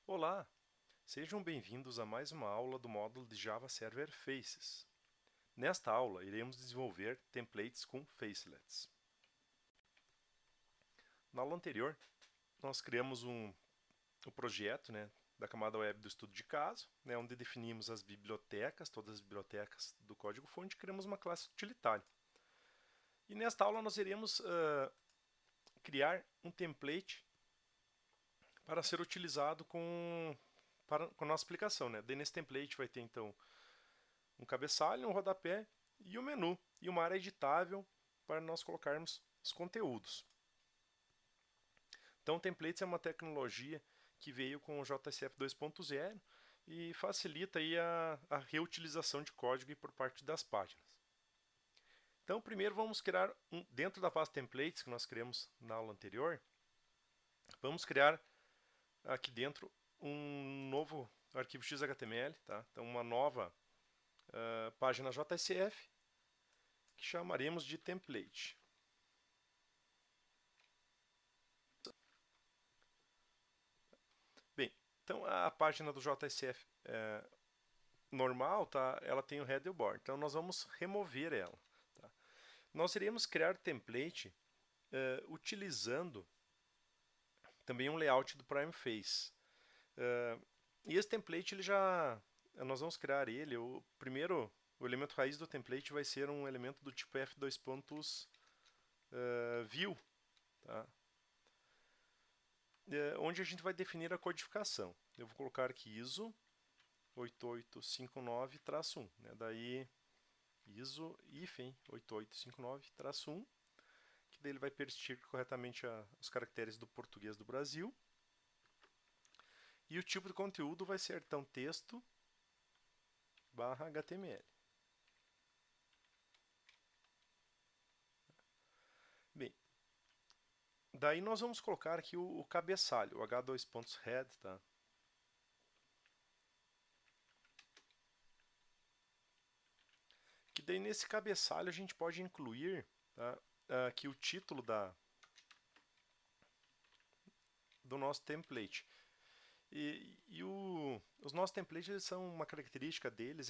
Olá, sejam bem-vindos a mais uma aula do módulo de Java Server Faces. Nesta aula, iremos desenvolver templates com facelets. Na aula anterior, nós criamos um projeto da camada web do estudo de caso, onde definimos as bibliotecas, todas as bibliotecas do código-fonte, e criamos uma classe utilitária. E nesta aula nós iremos criar um template para ser utilizado com a nossa aplicação. Daí nesse template vai ter então um cabeçalho, um rodapé e o menu e uma área editável para nós colocarmos os conteúdos. Então, templates é uma tecnologia que veio com o JSF 2.0 e facilita aí a reutilização de código por parte das páginas. Então, primeiro vamos criar, dentro da pasta templates que nós criamos na aula anterior, vamos criar aqui dentro um novo arquivo XHTML, tá? Então, uma nova página JSF que chamaremos de template. Bem, então a página do JSF normal, tá? Ela tem o header e o border. Então nós vamos remover ela. Tá? Nós iremos criar template utilizando também um layout do Prime Face. E esse template nós vamos criar ele. O elemento raiz do template vai ser um elemento do tipo f2.view, tá? Onde a gente vai definir a codificação. Eu vou colocar aqui ISO 8859-1, daí ISO 8859-1, que daí ele vai persistir corretamente os caracteres do português do Brasil. E o tipo de conteúdo vai ser então texto barra HTML. Bem, daí nós vamos colocar aqui o cabeçalho, o h2.head, tá? Que daí nesse cabeçalho a gente pode incluir, tá, aqui o título do nosso template. Os nossos templates, eles são uma característica deles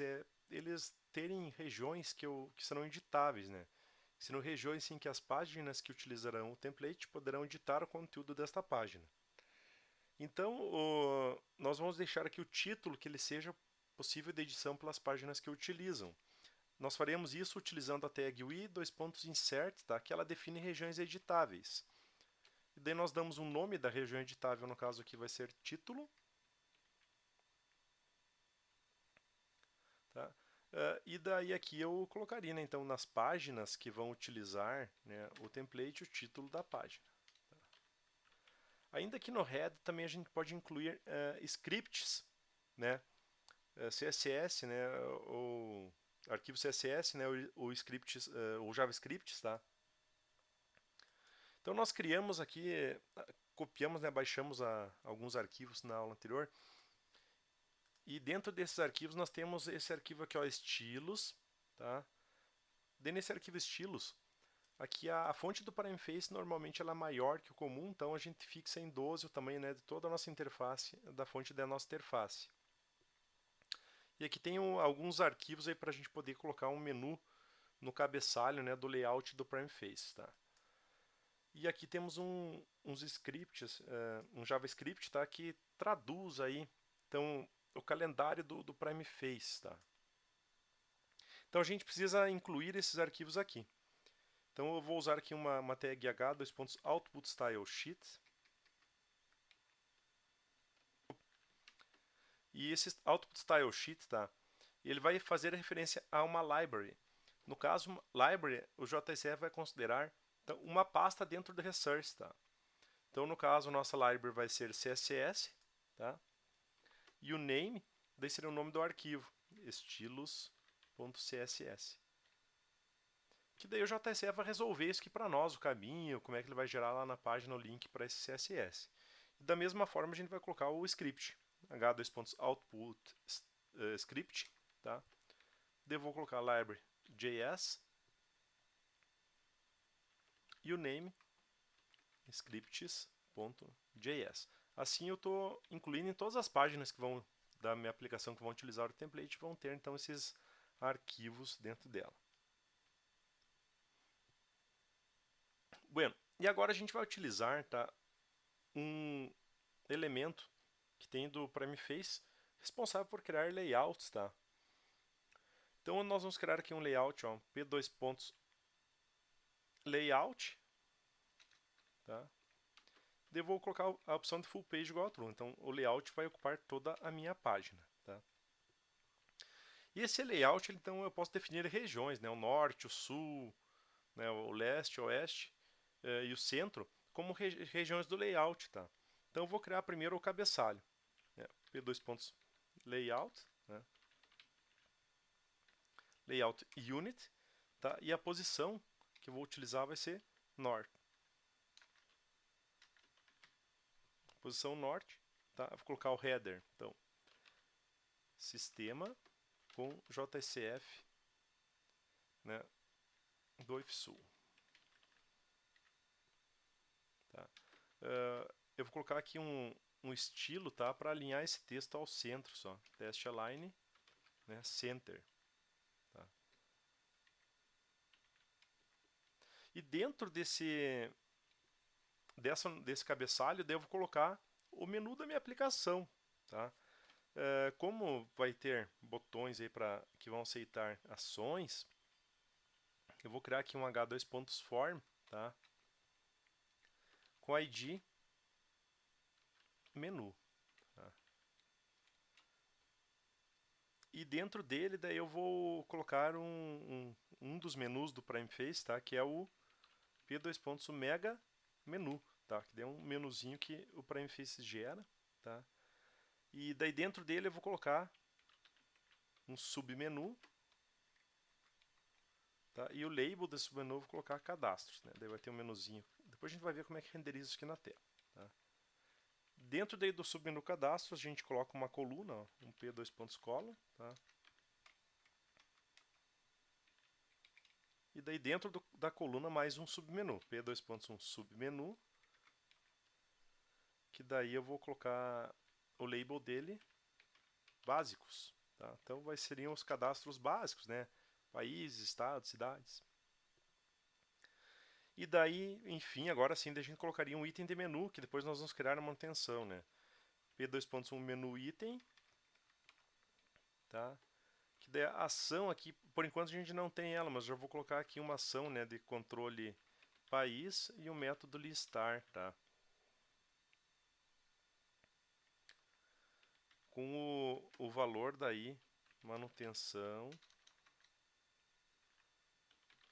eles terem regiões que serão editáveis, né? Serão regiões em que as páginas que utilizarão o template poderão editar o conteúdo desta página. Então, nós vamos deixar aqui o título que ele seja possível de edição pelas páginas que o utilizam. Nós faremos isso utilizando a tag wi::insert, tá? Que ela define regiões editáveis. E daí nós damos um nome da região editável, no caso aqui vai ser título. Tá? E daí aqui eu colocaria, então, nas páginas que vão utilizar, o template, o título da página. Tá? Ainda aqui no head também a gente pode incluir scripts, CSS, ou arquivo CSS, ou scripts, ou JavaScripts, tá? Então nós criamos aqui, copiamos, baixamos alguns arquivos na aula anterior. E dentro desses arquivos nós temos esse arquivo aqui, ó, estilos, tá? Dentro desse arquivo estilos, aqui a fonte do PrimeFace normalmente ela é maior que o comum, então a gente fixa em 12 o tamanho, de toda a nossa interface, da fonte da nossa interface. E aqui tem alguns arquivos aí para a gente poder colocar um menu no cabeçalho, do layout do PrimeFace, tá? E aqui temos uns scripts, um JavaScript, tá, que traduz aí, então, o calendário do PrimeFace, tá? Então a gente precisa incluir esses arquivos aqui. Então eu vou usar aqui uma tag h::output_style_sheet. E esse output style sheet, tá? Ele vai fazer referência a uma library. No caso, library, o JSF vai considerar então, uma pasta dentro do resource, tá? Então, no caso, nossa library vai ser CSS, tá? E o name, daí seria o nome do arquivo, estilos.css. Que daí o JSF vai resolver isso aqui para nós, o caminho, como é que ele vai gerar lá na página o link para esse CSS. E da mesma forma, a gente vai colocar o script, h::output script, tá? Daí eu vou colocar library.js e o name scripts.js. Assim eu estou incluindo em todas as páginas que vão da minha aplicação que vão utilizar o template, vão ter então esses arquivos dentro dela. Bueno, e agora a gente vai utilizar, tá, um elemento que tem do PrimeFace responsável por criar layouts, tá? Então nós vamos criar aqui um layout, ó, p2 pontos layout, tá? Daí eu vou colocar a opção de full page igual a true. Então o layout vai ocupar toda a minha página, tá? E esse layout, então eu posso definir regiões, né? O norte, o sul, né? O leste, o oeste e o centro como regiões do layout, tá? Então eu vou criar primeiro o cabeçalho, né? P2 pontos layout, né? Layout unit, tá? E a posição que eu vou utilizar vai ser norte. Posição norte, tá? Eu vou colocar o header, então sistema com JSF, né, do IFSUL. Tá? Eu vou colocar aqui um estilo, tá, para alinhar esse texto ao centro só. Test align, né, center. Tá? E dentro desse cabeçalho, devo colocar o menu da minha aplicação. Tá? Como vai ter botões aí que vão aceitar ações, eu vou criar aqui um h2.form, tá? Com ID menu. Tá? E dentro dele, daí eu vou colocar um dos menus do PrimeFace, tá? Que é o P2 mega menu, tá? Que é um menuzinho que o PrimeFace gera, tá? E daí dentro dele eu vou colocar um submenu, tá? E o label desse submenu eu vou colocar cadastros, né? Daí vai ter um menuzinho. Depois a gente vai ver como é que renderiza isso aqui na tela, tá? Dentro daí do submenu cadastros a gente coloca uma coluna, ó, um P2 tá? E daí dentro da coluna mais um submenu, P2 submenu, que daí eu vou colocar o label dele básicos, tá? Então seriam os cadastros básicos, né? Países, estados, cidades. E daí, enfim, agora sim, a gente colocaria um item de menu, que depois nós vamos criar a manutenção, né? P2 menu item, tá? Que daí a ação aqui, por enquanto a gente não tem ela, mas já vou colocar aqui uma ação, né, de controle país e o método listar, tá? Com o valor daí, manutenção,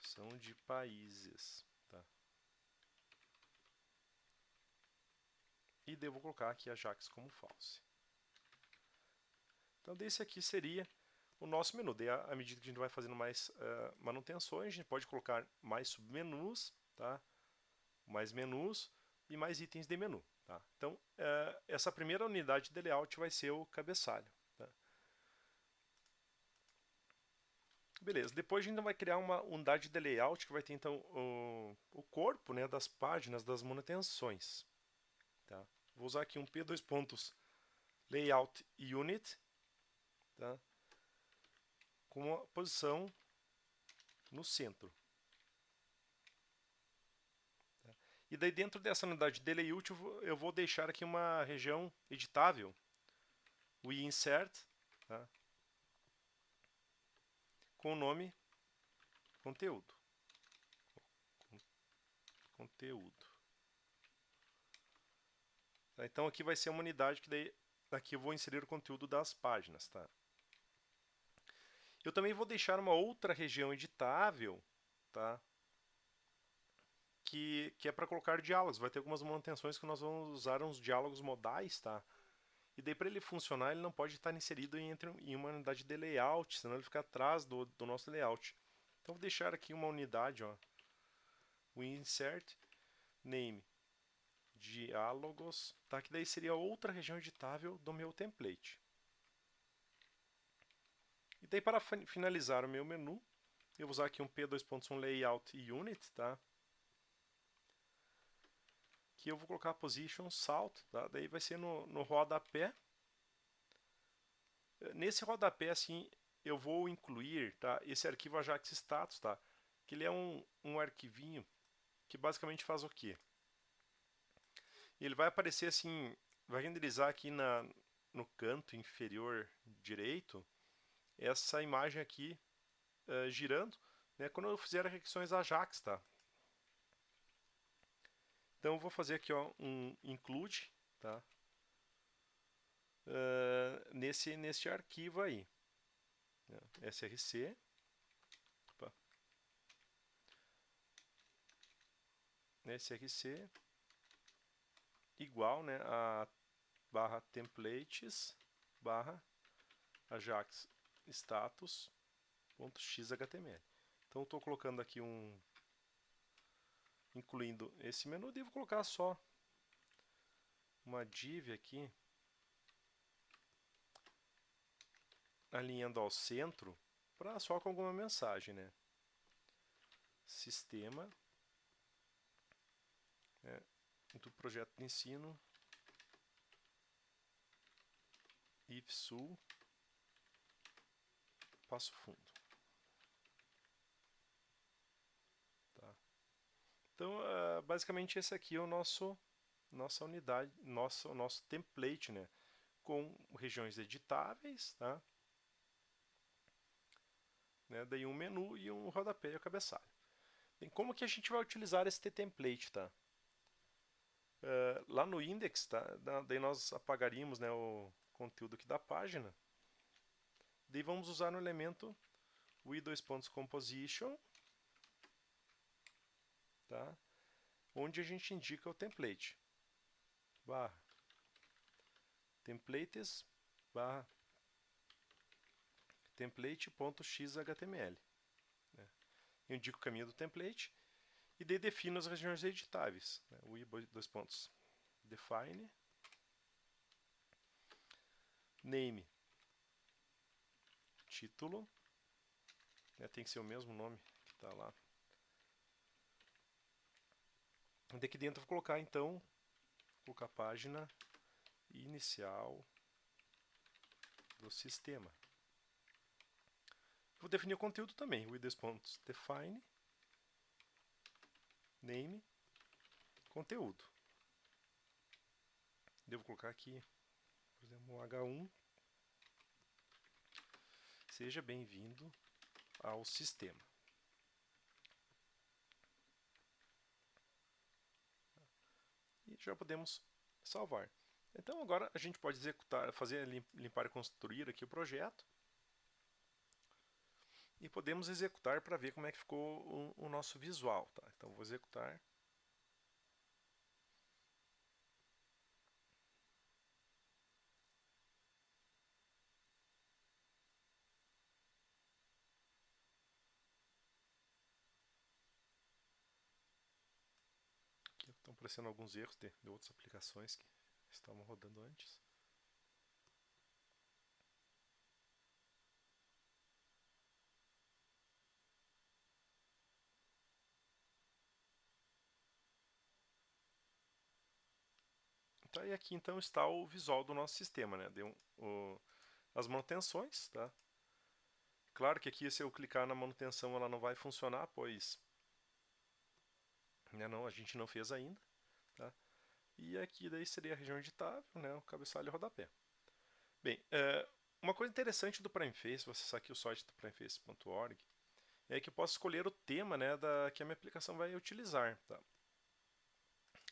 são de países, tá? E devo colocar aqui a Ajax como false. Então, esse aqui seria o nosso menu. Daí, à medida que a gente vai fazendo mais manutenções, a gente pode colocar mais submenus, tá? Mais menus e mais itens de menu. Tá? Então, essa primeira unidade de layout vai ser o cabeçalho. Tá? Beleza, depois a gente vai criar uma unidade de layout que vai ter então o corpo, né, das páginas das manutenções. Tá? Vou usar aqui um P2 pontos layout unit, tá? Com a posição no centro. Tá? E daí dentro dessa unidade de layout eu vou deixar aqui uma região editável, o insert, tá? Com o nome conteúdo. Conteúdo. Tá? Então aqui vai ser uma unidade que daí aqui eu vou inserir o conteúdo das páginas, tá? Eu também vou deixar uma outra região editável, tá? Que é para colocar diálogos. Vai ter algumas manutenções que nós vamos usar uns diálogos modais, tá? E daí para ele funcionar, ele não pode estar inserido em uma unidade de layout, senão ele fica atrás do nosso layout. Então vou deixar aqui uma unidade, ó, o insert name diálogos, tá? Que daí seria outra região editável do meu template. E daí para finalizar o meu menu, eu vou usar aqui um P2.1 layout unit, tá? Aqui eu vou colocar position salto, tá? Daí vai ser no rodapé. Nesse rodapé, assim, eu vou incluir, tá, esse arquivo Ajax status, tá? Que ele é um arquivinho que basicamente faz o quê? Ele vai aparecer assim, vai renderizar aqui no canto inferior direito essa imagem aqui girando, né, quando eu fizer as requisições Ajax, tá? Então eu vou fazer aqui ó, um include, tá? Nesse arquivo aí, né? src, opa, src igual, né, a barra templates barra ajax status.xhtml. Então estou colocando aqui incluindo esse menu, devo colocar só uma div aqui, alinhando ao centro, para só com alguma mensagem, né? Sistema, né, do projeto de ensino, ifsul, passo fundo. Tá? Então, basicamente esse aqui é o nossa unidade, nosso template, né? Com regiões editáveis, tá? Né? Daí um menu e um rodapé e o cabeçalho. Bem, como que a gente vai utilizar esse template, tá? Lá no index, tá? Daí nós apagaríamos, né, o conteúdo aqui da página. Daí vamos usar no elemento we2.composition, tá? Onde a gente indica o template. Barra templates barra template.xhtml. Né? Eu indico o caminho do template e daí defino as regiões editáveis. Né? Define name título, né? Tem que ser o mesmo nome que está lá. Daqui dentro eu vou colocar então, a página inicial do sistema. Vou definir o conteúdo também, with.define name conteúdo. Devo colocar aqui, por exemplo, um H1. Seja bem-vindo ao sistema. E já podemos salvar. Então agora a gente pode executar, limpar e construir aqui o projeto. E podemos executar para ver como é que ficou o nosso visual. Tá? Então vou executar. Aqui estão aparecendo alguns erros de outras aplicações que estavam rodando antes. Tá, e aqui então está o visual do nosso sistema, né? Deu as manutenções, tá? Claro que aqui se eu clicar na manutenção ela não vai funcionar, pois a gente não fez ainda, tá? E aqui daí seria a região editável, né? O cabeçalho e o rodapé. Bem, uma coisa interessante do PrimeFace, vou acessar aqui o site do primeface.org, é que eu posso escolher o tema, né, que a minha aplicação vai utilizar, tá?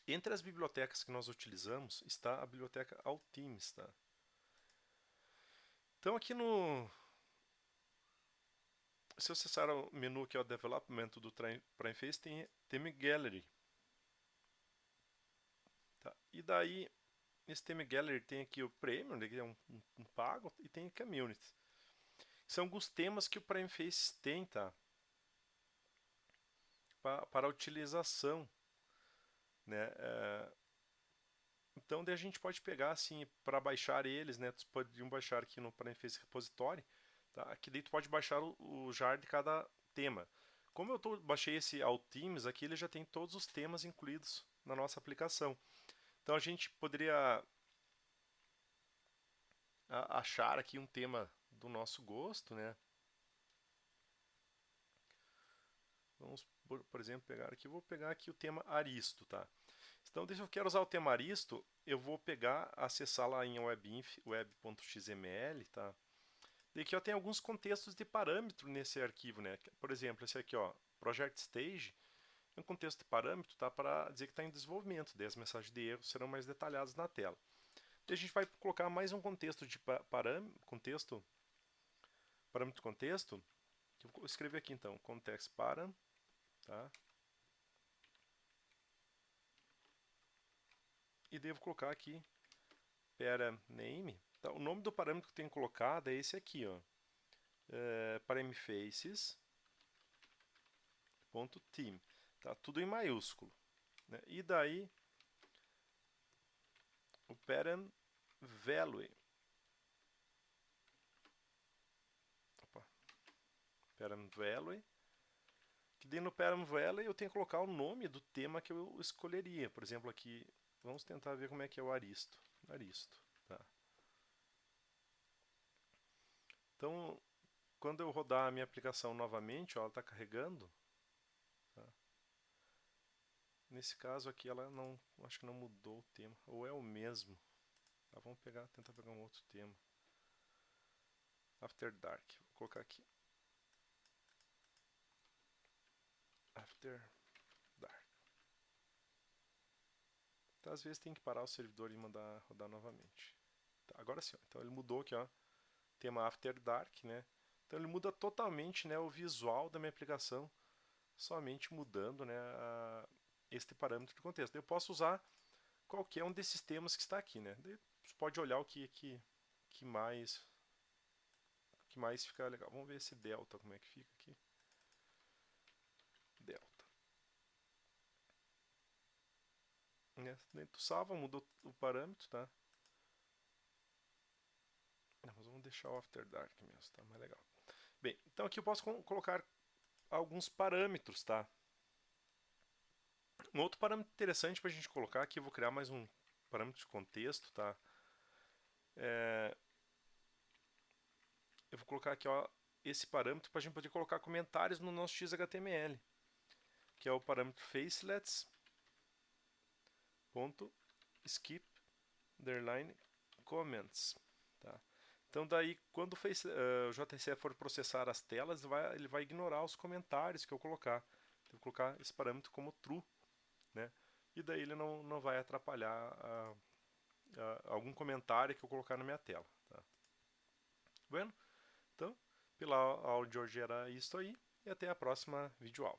Entre as bibliotecas que nós utilizamos está a biblioteca Allthemes, tá? Então aqui se eu acessar o menu que é o Development do PrimeFace, tem Theme Gallery. Tá? E daí, nesse Theme Gallery tem aqui o Premium, que é um pago, e tem Community. São alguns temas que o PrimeFace tem, tá? Para utilização, né? Então daí a gente pode pegar assim para baixar eles, né? Tu pode baixar aqui no PrimeFace Repository, tá? Aqui daí tu pode baixar o jar de cada tema. Como eu baixei esse Allthemes, aqui ele já tem todos os temas incluídos na nossa aplicação. Então a gente poderia achar aqui um tema do nosso gosto, né? Vamos, por exemplo, pegar aqui, vou pegar aqui o tema Aristo, tá? Então, se eu quero usar o tema Aristo, eu vou pegar, acessar lá em web.xml, tá? E aqui ó, tem alguns contextos de parâmetro nesse arquivo, né? Por exemplo, esse aqui, ó, Project Stage, é um contexto de parâmetro, tá? Para dizer que está em desenvolvimento, daí as mensagens de erro serão mais detalhadas na tela. E a gente vai colocar mais um contexto de parâmetro contexto, que eu vou escrever aqui então, context param, tá? E devo colocar aqui param name. Tá? O nome do parâmetro que eu tenho colocado é esse aqui, ó. paramfaces.theme, tá? Tudo em maiúsculo, né? E daí o param value, param value, que dentro do param value eu tenho que colocar o nome do tema que eu escolheria. Por exemplo, aqui vamos tentar ver como é que é o Aristo. Aristo, tá? Então, quando eu rodar a minha aplicação novamente, ó, ela está carregando. Tá? Nesse caso aqui, ela não, acho que não mudou o tema, ou é o mesmo. Tá, vamos tentar pegar um outro tema. After Dark, vou colocar aqui. After Dark. Então, às vezes tem que parar o servidor e mandar rodar novamente. Tá, agora sim, ó. Então ele mudou aqui, ó, tema After Dark, né? Então ele muda totalmente, né, o visual da minha aplicação, somente mudando, né, este parâmetro de contexto. Eu posso usar qualquer um desses temas que está aqui, né? Daí você pode olhar o que mais fica legal. Vamos ver esse delta como é que fica aqui. Delta. Né? Tu salva, mudou o parâmetro, tá? Não, mas vamos deixar o After Dark mesmo, tá? Mais legal. Bem, então aqui eu posso colocar alguns parâmetros, tá? Um outro parâmetro interessante para a gente colocar aqui, eu vou criar mais um parâmetro de contexto, tá? Eu vou colocar aqui, ó, esse parâmetro para a gente poder colocar comentários no nosso XHTML, que é o parâmetro facelets.skip underline comments, tá? Então daí quando o JTC for processar as telas, ele vai ignorar os comentários que eu colocar. Eu vou colocar esse parâmetro como true, né? E daí ele não vai atrapalhar algum comentário que eu colocar na minha tela, tá? Bueno, então pela aula de hoje era isso aí e até a próxima videoaula.